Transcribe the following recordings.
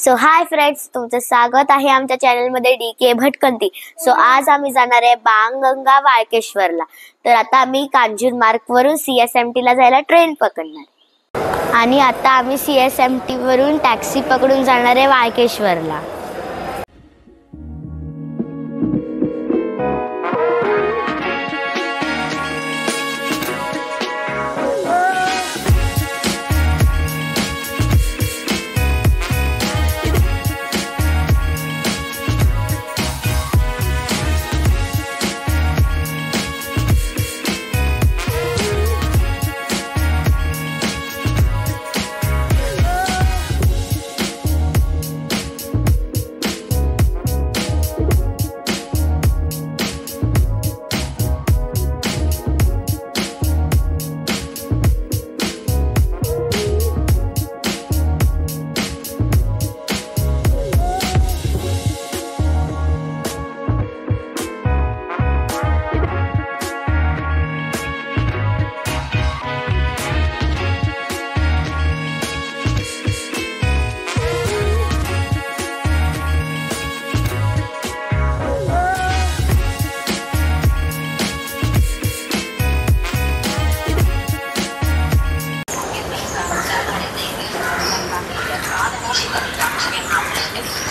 सो hi friends, तुमचं स्वागत आहे आमच्या चॅनलमध्ये DK भटकंती। सो आज आम्ही जाणार आहे बाणगंगा वाळकेश्वरला। तर आता आम्ही कांजूरमार्ग वरून CSMT ला जायला ट्रेन पकडणार आणि आता आम्ही CSMT वरून टॅक्सी पकडून जाणार आहे वाळकेश्वरला।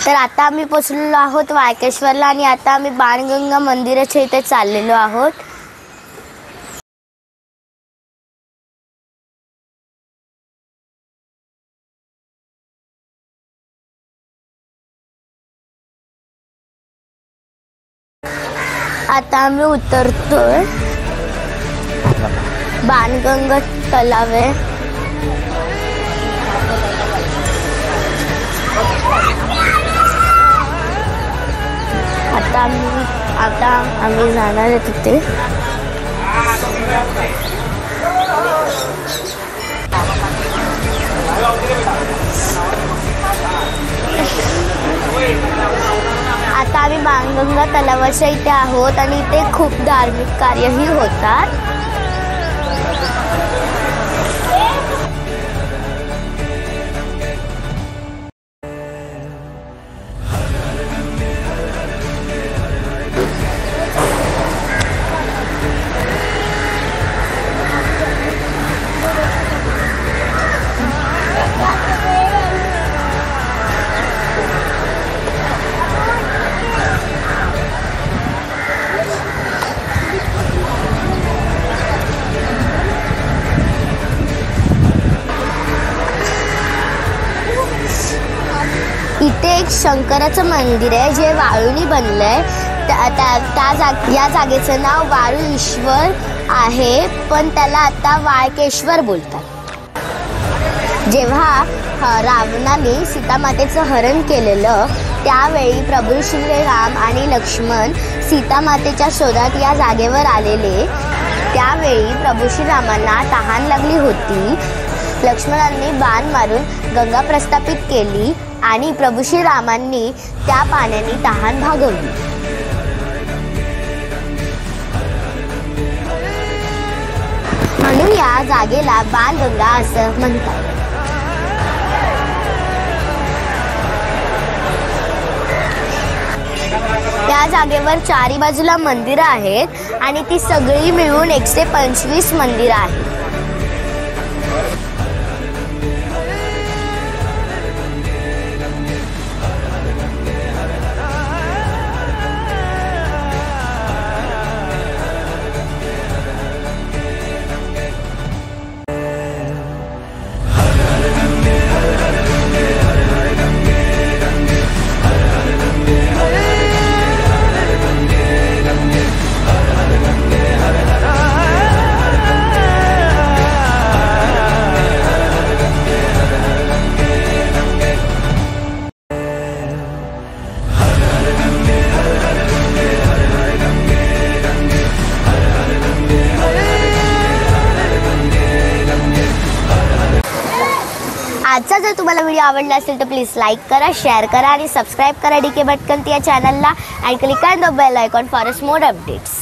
तर आता आम्ही पोहोचलेलो आहोत वाळकेश्वरला आणि आता आम्ही बाणगंगा मंदिराच्या इथे चाललेलो आहोत। आता आम्ही उतरतोय। बाणगंगा तलाव आहे। आता आम्ही जाणार आहे तिथे। आता आम्ही बाणगंगा तलावाच्या इथे आहोत आणि इथे खूप धार्मिक कार्यही होतात। इथे एक शंकराचं मंदिर आहे जे वाळूनी बनलंय। या जागेचं नाव वाळू ईश्वर आहे, पण त्याला आता वाळकेश्वर बोलतात। जेव्हा रावणाने सीतामातेचं हरण केलेलं त्यावेळी प्रभू श्रीराम आणि लक्ष्मण सीतामातेच्या शोधात या जागेवर आलेले। त्यावेळी प्रभू श्रीरामांना तहान लागली होती। लक्ष्मणांनी बाण मारून गंगा प्रस्थापित केली आणि प्रभू श्रीरामांनी त्या पाण्याने तहान भागवली। म्हणून या जागेला बाणगंगा असं म्हणतात। त्या जागेवर चारी बाजूला मंदिरं आहेत आणि ती सगळी मिळून 125 मंदिरं आहेत। आजचा जर तुम्हाला व्हिडिओ आवडला असेल तर प्लीज लाईक करा, शेअर करा आणि सबस्क्राइब करा DK भटकंती या चॅनलला आणि click on the bell icon for more updates.